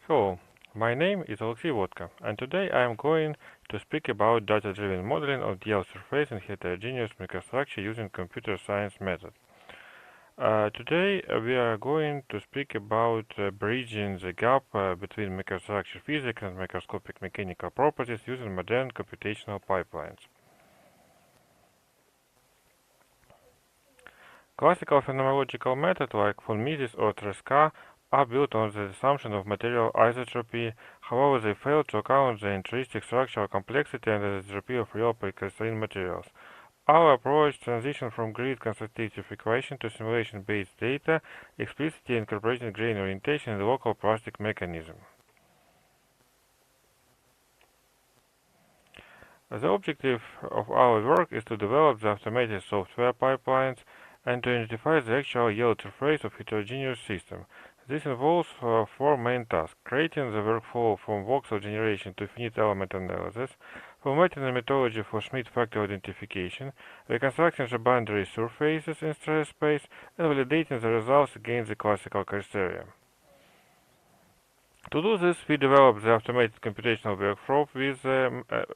Hello, my name is Alexey Vodka, and today I am going to speak about data-driven modeling of the Earth surface in heterogeneous microstructure using computer science method. Today we are going to speak about bridging the gap between microstructure physics and microscopic mechanical properties using modern computational pipelines. Classical phenomenological methods like von Mises or Tresca are built on the assumption of material isotropy. However, they fail to account the intrinsic structural complexity and the isotropy of real precrystalline materials. Our approach transitions from grid constructive equation to simulation-based data, explicitly incorporating grain orientation in the local plastic mechanism. The objective of our work is to develop the automated software pipelines and to identify the actual yield surface of heterogeneous system. This involves four main tasks: creating the workflow from voxel generation to finite element analysis, formatting a methodology for Schmidt factor identification, reconstructing the boundary surfaces in stress space, and validating the results against the classical criteria. To do this, we developed the automated computational workflow with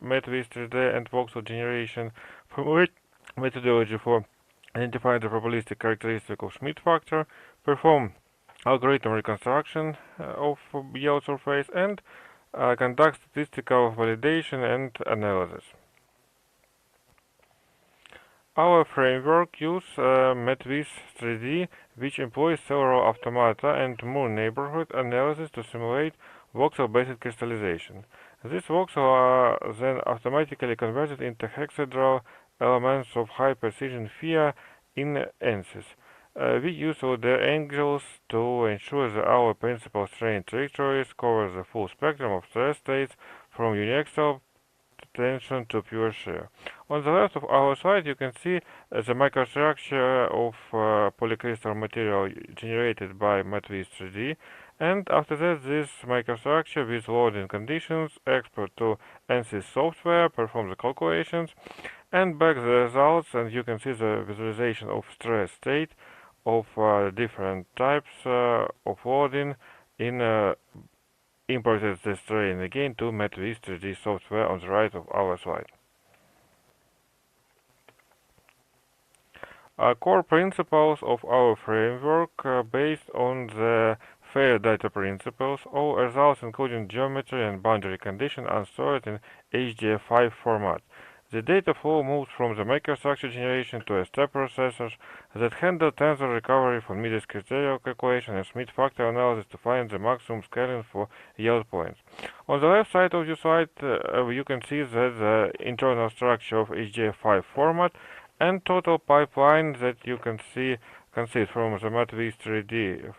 MATLIS 3D and voxel generation, formulate methodology for identifying the probabilistic characteristic of Schmidt factor, perform algorithm reconstruction of yield surface, and conduct statistical validation and analysis. Our framework uses MATLIS 3D, which employs several automata and Moore neighborhood analysis to simulate voxel-based crystallization. These voxels are then automatically converted into hexadral elements of high precision via in ANSYS. We use their angles to ensure that our principal strain trajectories cover the full spectrum of stress states from uniaxial tension to pure shear. On the left of our slide you can see the microstructure of polycrystal material generated by MATLIS 3D, and after that this microstructure with loading conditions export to ANSYS software, perform the calculations, and back the results, and you can see the visualization of stress state of different types of loading in imported the strain again to MATLIS 3D software on the right of our slide. Core principles of our framework based on the fair data principles. All results including geometry and boundary condition are stored in HDF5 format. The data flow moves from the microstructure generation to a step processors that handle tensor recovery from Mises criteria calculation and Schmidt factor analysis to find the maximum scaling for yield points. On the left side of the slide, you can see that the internal structure of HDF5 format and total pipeline that you can see consists from the MATLIS 3D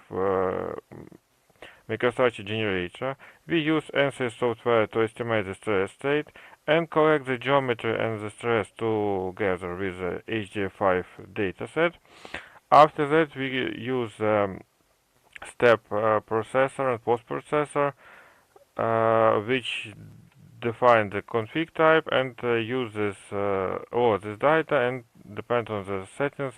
microstructure generator. We use ANSYS software to estimate the stress state and collect the geometry and the stress together with the HDF5 dataset. After that, we use step processor and post processor, which define the config type and uses all this data and depend on the settings.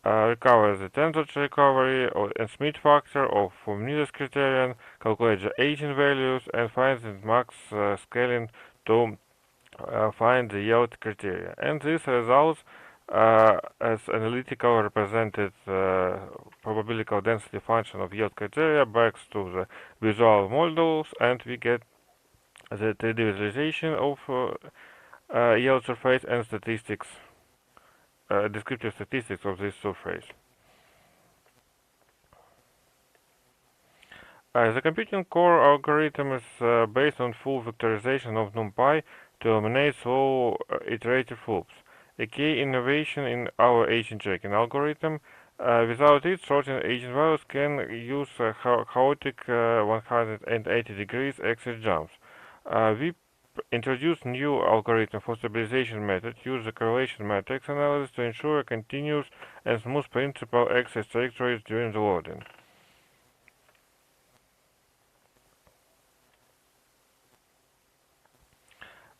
Recover the tensor recovery and Schmidt factor of Mises criterion, calculate the aging values, and find the max scaling to find the yield criteria. And this results as analytical represented probabilical density function of yield criteria back to the visual models, and we get the 3D visualization of yield surface and statistics. Descriptive statistics of this surface. The computing core algorithm is based on full vectorization of NumPy to eliminate slow iterative loops. A key innovation in our agent tracking algorithm. Without it, sorting agent values can use chaotic 180 degrees axis jumps. We introduce new algorithm for stabilization method, use the correlation matrix analysis to ensure a continuous and smooth principal axis trajectories during the loading.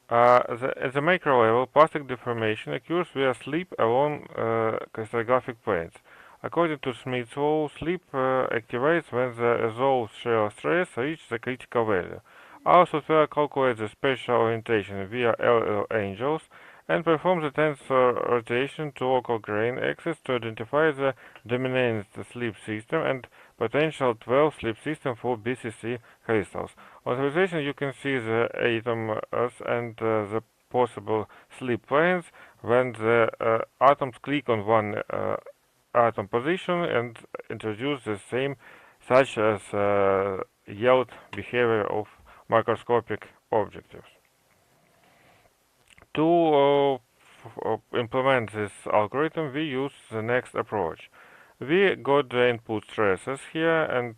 At the macro level, plastic deformation occurs via slip along crystallographic planes. According to Smith's law, sleep activates when the resolved shear stress reaches the critical value. Our software calculates the spatial orientation via LL angles and performs a tensor rotation to local grain axis to identify the dominant sleep system and potential 12 sleep system for BCC crystals. On the visualization you can see the atoms and the possible sleep planes when the atoms click on one atom position and introduce the same such as yield behavior of microscopic objectives. To implement this algorithm, we use the next approach. We got the input stresses here and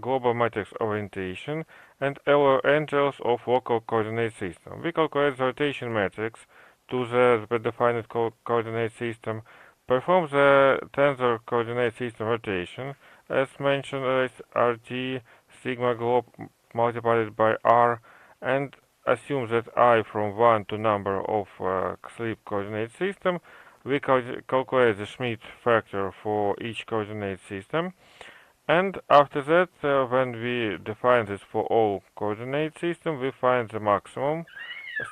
global matrix orientation and our angles of local coordinate system. We calculate the rotation matrix to the predefined coordinate system, perform the tensor coordinate system rotation, as mentioned as RT sigma globe multiplied by R, and assume that I from 1 to number of sleep coordinate system. We calculate the Schmidt factor for each coordinate system, and after that, when we define this for all coordinate system, we find the maximum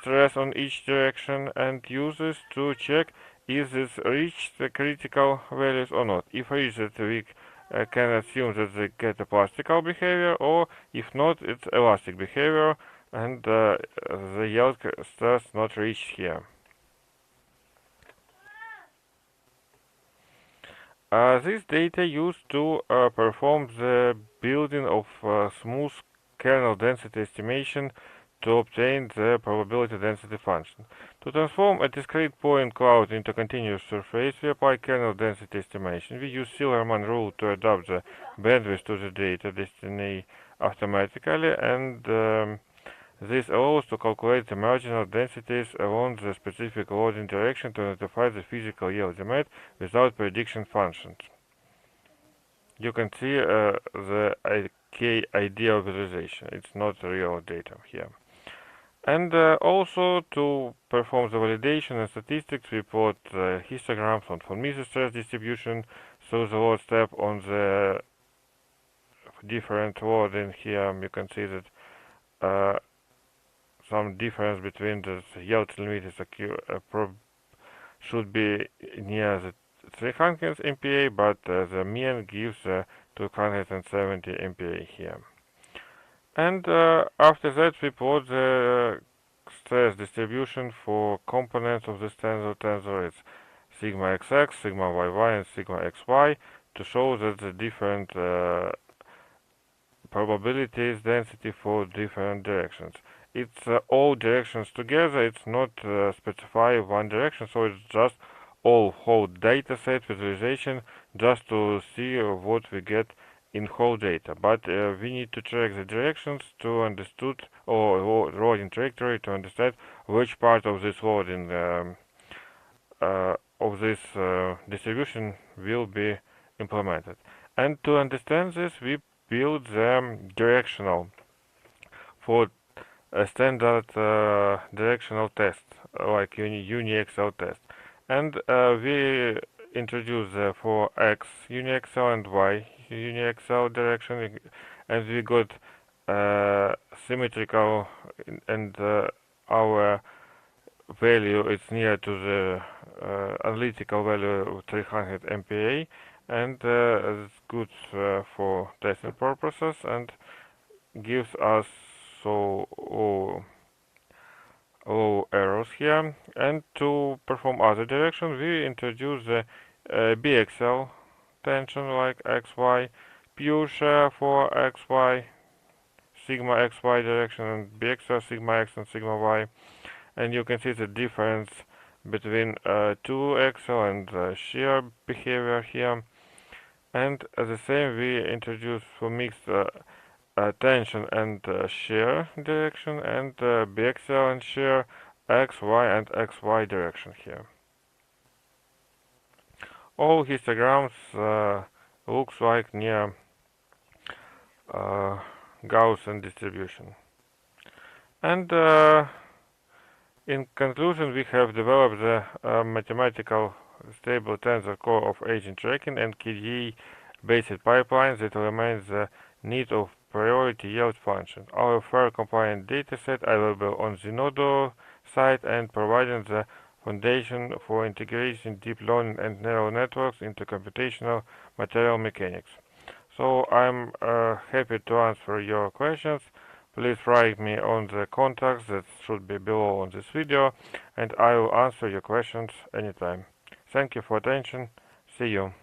stress on each direction and use this to check if this reached the critical values or not. If reached it, we can assume that they get a plastical behavior, or if not, it's elastic behavior, and the yield stress not reached here. This data used to perform the building of smooth kernel density estimation to obtain the probability density function. To transform a discrete point cloud into continuous surface, we apply kernel density estimation. We use Silverman rule to adapt the bandwidth to the data destiny automatically, and this allows to calculate the marginal densities along the specific loading direction to identify the physical yield limit without prediction functions. You can see the k ideal visualization. It's not real data here. And also to perform the validation and statistics, we plot histograms on von Mises stress distribution. So the load step on the different loading here, you can see that some difference between the yield limit is should be near the 300 MPa, but the mean gives 270 MPa here. And after that, we plot the stress distribution for components of this tensor. It's sigma xx, sigma yy, and sigma xy to show that the different probabilities density for different directions. It's all directions together. It's not specify one direction, so it's just all whole data set visualization just to see what we get in whole data. But we need to check the directions to understood or loading trajectory to understand which part of this loading of this distribution will be implemented. And to understand this, we build the directional for a standard directional test like UniXL test, and we introduce for X UniXL and Y UniXL direction, and we got symmetrical, and our value is near to the analytical value of 300 MPa, and it's good for testing purposes and gives us so low errors here. And to perform other direction, we introduce the BXL tension like XY, pure shear for XY, sigma XY direction, and BXL sigma X and sigma Y. And you can see the difference between 2XL and shear behavior here. And the same we introduce for mixed tension and shear direction, and BXL and shear XY and XY direction here. All histograms looks like near Gaussian distribution. And in conclusion, we have developed the mathematical stable tensor core of agent tracking and KDE-based pipelines that remains the need of priority yield function. Our fair compliant dataset available on the Nodo site and providing the foundation for integrating deep learning and neural networks into computational material mechanics. So I'm happy to answer your questions. Please write me on the contacts that should be below on this video, and I will answer your questions anytime. Thank you for attention. See you.